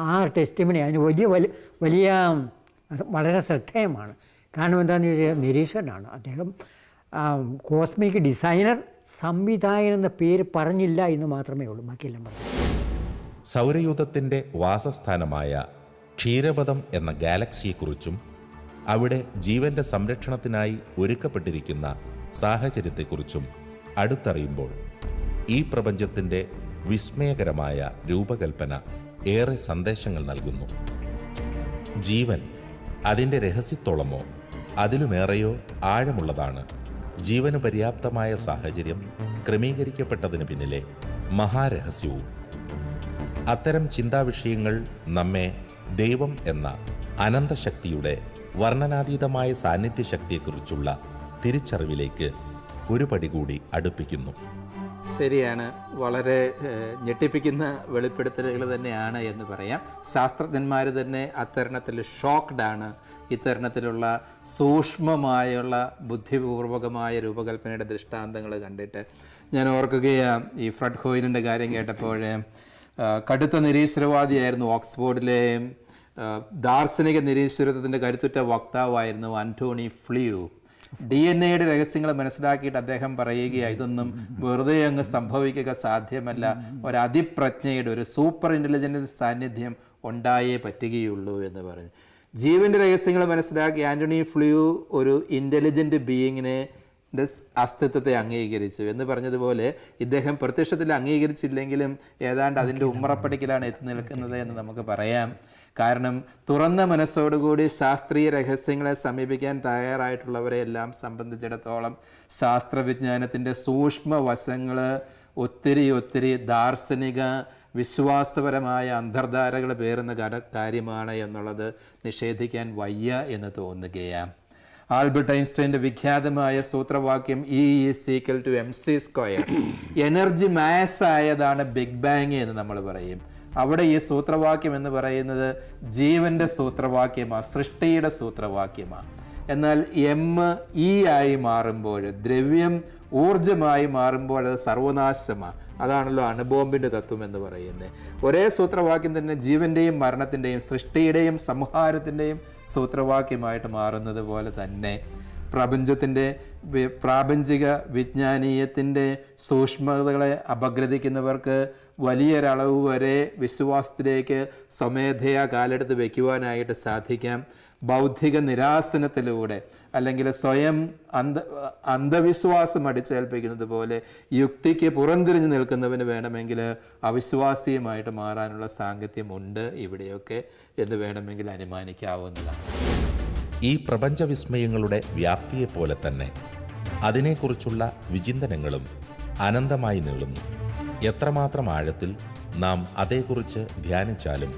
ആ ടെസ്റ്റിമണി അതിന് വലിയ വളരെ ശ്രദ്ധേയമാണ്. കാരണം എന്താണെന്ന് ചോദിച്ചാൽ നിരീക്ഷകനാണ് അദ്ദേഹം. കോസ്മിക് ഡിസൈനർ, സംവിധായകൻ എന്ന പേര് പറഞ്ഞില്ല എന്ന് മാത്രമേ ഉള്ളൂ, ബാക്കിയെല്ലാം പറഞ്ഞു. സൗരയൂഥത്തിൻ്റെ വാസസ്ഥാനമായ ക്ഷീരപഥം എന്ന ഗാലക്സിയെക്കുറിച്ചും അവിടെ ജീവന്റെ സംരക്ഷണത്തിനായി ഒരുക്കപ്പെട്ടിരിക്കുന്ന സാഹചര്യത്തെക്കുറിച്ചും അടുത്തറിയുമ്പോൾ ഈ പ്രപഞ്ചത്തിൻ്റെ വിസ്മയകരമായ രൂപകൽപ്പന ഏറെ സന്ദേശങ്ങൾ നൽകുന്നു. ജീവൻ അതിൻ്റെ രഹസ്യത്തോളമോ അതിലുമേറെയോ ആഴമുള്ളതാണ് ജീവന് പര്യാപ്തമായ സാഹചര്യം ക്രമീകരിക്കപ്പെട്ടതിന് പിന്നിലെ മഹാരഹസ്യവും. അത്തരം ചിന്താവിഷയങ്ങൾ നമ്മെ ദൈവം എന്ന അനന്തശക്തിയുടെ വർണ്ണനാതീതമായ സാന്നിധ്യശക്തിയെക്കുറിച്ചുള്ള തിരിച്ചറിവിലേക്ക് ഒരു പടി കൂടി അടുപ്പിക്കുന്നു. ശരിയാണ്, വളരെ ഞെട്ടിപ്പിക്കുന്ന വെളിപ്പെടുത്തലുകൾ തന്നെയാണ് എന്ന് പറയാം. ശാസ്ത്രജ്ഞന്മാർ തന്നെ അത്തരണത്തിൽ ഷോക്ക്ഡാണ് ഇത്തരണത്തിലുള്ള സൂക്ഷ്മമായുള്ള ബുദ്ധിപൂർവകമായ രൂപകൽപ്പനയുടെ ദൃഷ്ടാന്തങ്ങൾ കണ്ടിട്ട്. ഞാൻ ഓർക്കുകയാണ് ഈ ഫ്രെഡ് ഹോയിലിൻ്റെ കാര്യം കേട്ടപ്പോൾ, കടുത്ത നിരീശ്വരവാദിയായിരുന്നു, ഓക്സ്ഫോർഡിലെ ദാർശനിക നിരീശ്വരത്വത്തിൻ്റെ കരുത്തുറ്റ വക്താവായിരുന്നു അന്റോണി ഫ്ലിയു. DNA-യുടെ രഹസ്യങ്ങൾ മനസ്സിലാക്കിയിട്ട് അദ്ദേഹം പറയുകയാണ്, ഇതൊന്നും വെറുതെ അങ്ങ് സംഭവിക്കുക സാധ്യമല്ല, ഒരതിപ്രജ്ഞയുടെ ഒരു സൂപ്പർ ഇൻ്റലിജൻസ് സാന്നിധ്യം ഉണ്ടായേ പറ്റുകയുള്ളൂ എന്ന് പറഞ്ഞു. ജീവൻ്റെ രഹസ്യങ്ങൾ മനസ്സിലാക്കി ആൻ്റണി ഫ്ലിയു ഒരു ഇൻ്റലിജൻ്റ് ബീയിങ്ങിനെ അസ്തിത്വത്തെ അംഗീകരിച്ചു എന്ന് പറഞ്ഞതുപോലെ ഇദ്ദേഹം പ്രത്യക്ഷത്തിൽ അംഗീകരിച്ചില്ലെങ്കിലും ഏതാണ്ട് അതിൻ്റെ ഉമ്മറപ്പടിക്കലാണ് എത്തി നിൽക്കുന്നത് എന്ന് നമുക്ക് പറയാം. കാരണം തുറന്ന മനസ്സോടുകൂടി ശാസ്ത്രീയ രഹസ്യങ്ങളെ സമീപിക്കാൻ തയ്യാറായിട്ടുള്ളവരെ എല്ലാം സംബന്ധിച്ചിടത്തോളം ശാസ്ത്രവിജ്ഞാനത്തിൻ്റെ സൂക്ഷ്മ വശങ്ങൾ ഒത്തിരി ദാർശനിക വിശ്വാസപരമായ അന്തർധാരകൾ പേറുന്ന കാര്യമാണ് എന്നുള്ളത് നിഷേധിക്കാൻ വയ്യ എന്ന് തോന്നുകയാണ്. ആൽബർട്ട് ഐൻസ്റ്റൈൻ്റെ വിഖ്യാതമായ സൂത്രവാക്യം E=mc². എനർജി മാസ് ആയതാണ് ബിഗ് ബാങ് എന്ന് നമ്മൾ പറയും. അവിടെ ഈ സൂത്രവാക്യം എന്ന് പറയുന്നത് ജീവന്റെ സൂത്രവാക്യമാണ്, സൃഷ്ടിയുടെ സൂത്രവാക്യമാണ്. എന്നാൽ E ആയി മാറുമ്പോൾ, ദ്രവ്യം ഊർജമായി മാറുമ്പോൾ അത് സർവനാശമാണ്. അതാണല്ലോ അണുബോംബിൻ്റെ തത്വം എന്ന് പറയുന്നത്. ഒരേ സൂത്രവാക്യം തന്നെ ജീവൻ്റെയും മരണത്തിൻ്റെയും സൃഷ്ടിയുടെയും സംഹാരത്തിൻ്റെയും സൂത്രവാക്യമായിട്ട് മാറുന്നത് പോലെ തന്നെ പ്രപഞ്ചത്തിൻ്റെ പ്രാപഞ്ചിക വിജ്ഞാനീയത്തിൻ്റെ സൂക്ഷ്മതകളെ അപഗ്രഥിക്കുന്നവർക്ക് വലിയൊരളവ് വരെ വിശ്വാസത്തിലേക്ക് സ്വമേധയാ കാലെടുത്ത് വയ്ക്കുവാനായിട്ട് സാധിക്കാം. ബൗദ്ധിക നിരാസനത്തിലൂടെ അല്ലെങ്കിൽ സ്വയം അന്ധവിശ്വാസം അടിച്ചേൽപ്പിക്കുന്നത് പോലെ യുക്തിക്ക് പുറംതിരിഞ്ഞു നിൽക്കുന്നവന് വേണമെങ്കിൽ അവിശ്വാസിയുമായിട്ട് മാറാനുള്ള സാങ്കത്യമുണ്ട് ഇവിടെയൊക്കെ എന്ന് വേണമെങ്കിൽ അനുമാനിക്കാവുന്നതാണ്. ഈ പ്രപഞ്ചവിസ്മയങ്ങളുടെ വ്യാപ്തിയെപ്പോലെ തന്നെ അതിനെക്കുറിച്ചുള്ള വിചിന്തനങ്ങളും അനന്തമായി നീളുന്നു. എത്രമാത്രം ആഴത്തിൽ നാം അതേക്കുറിച്ച് ധ്യാനിച്ചാലും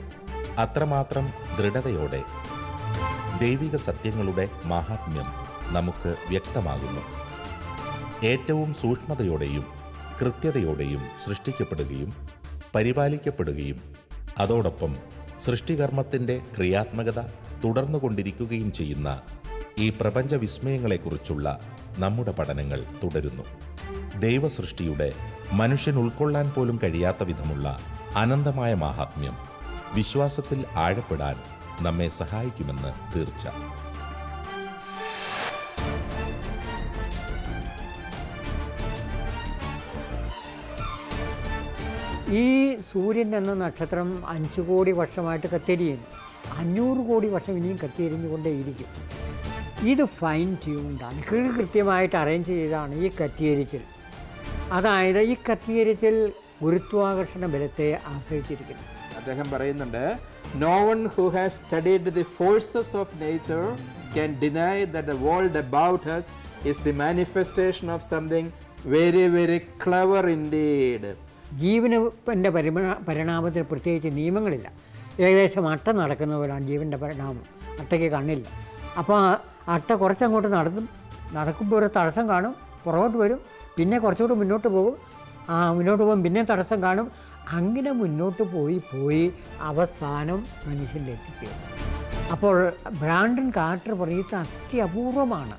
അത്രമാത്രം ദൃഢതയോടെ ദൈവിക സത്യങ്ങളുടെ മാഹാത്മ്യം നമുക്ക് വ്യക്തമാകുന്നു. ഏറ്റവും സൂക്ഷ്മതയോടെയും കൃത്യതയോടെയും സൃഷ്ടിക്കപ്പെടുകയും പരിപാലിക്കപ്പെടുകയും അതോടൊപ്പം സൃഷ്ടികർമ്മത്തിൻ്റെ ക്രിയാത്മകത തുടർന്നുകൊണ്ടിരിക്കുകയും ചെയ്യുന്ന ഈ പ്രപഞ്ച വിസ്മയങ്ങളെക്കുറിച്ചുള്ള നമ്മുടെ പഠനങ്ങൾ തുടരുന്നു. ദൈവസൃഷ്ടിയുടെ മനുഷ്യൻ ഉൾക്കൊള്ളാൻ പോലും കഴിയാത്ത വിധമുള്ള അനന്തമായ മാഹാത്മ്യം വിശ്വാസത്തിൽ ആഴപ്പെടാൻ നമ്മെ സഹായിക്കുമെന്ന് തീർച്ച. ഈ സൂര്യൻ എന്ന നക്ഷത്രം 5 കോടി വർഷമായിട്ട് കത്തിയെരിയുന്നു. 500 കോടി വർഷം ഇനിയും കത്തിയെരിഞ്ഞുകൊണ്ടേയിരിക്കും. ഇത് ഫൈൻ ട്യൂൺഡാണ്, കൃത്യമായിട്ട് അറേഞ്ച് ചെയ്താണ് ഈ കത്തിയെരിച്ചിൽ. അതായത് ഈ കത്തിയെരിച്ചിൽ ഗുരുത്വാകർഷണ ബലത്തെ ആശ്രയിച്ചിരിക്കുന്നു. അദ്ദേഹം പറയുന്നുണ്ട്, no one who has studied the forces of nature can deny that the world about us is the manifestation of something very, very clever indeed. ജീവൻ്റെ പരിണാമത്തിന് പ്രത്യേകിച്ച് നിയമങ്ങളില്ല. ഏകദേശം അട്ട നടക്കുന്ന പോലെയാണ് ജീവൻ്റെ പരിണാമം. അട്ടയ്ക്ക് കണ്ണില്ല. അപ്പോൾ അട്ട കുറച്ചങ്ങോട്ട് നടക്കുമ്പോൾ ഒരു തടസ്സം കാണും, പുറകോട്ട് വരും, പിന്നെ കുറച്ചുകൂടി മുന്നോട്ട് പോകും, മുന്നോട്ട് പോകും, പിന്നെ തടസ്സം കാണും. അങ്ങനെ മുന്നോട്ട് പോയി അവസാനം മനുഷ്യനിലെത്തിച്ചേരും. അപ്പോൾ ബ്രാൻഡൻ കാർട്ടർ പറയുന്നത് അത്യപൂർവമാണ്.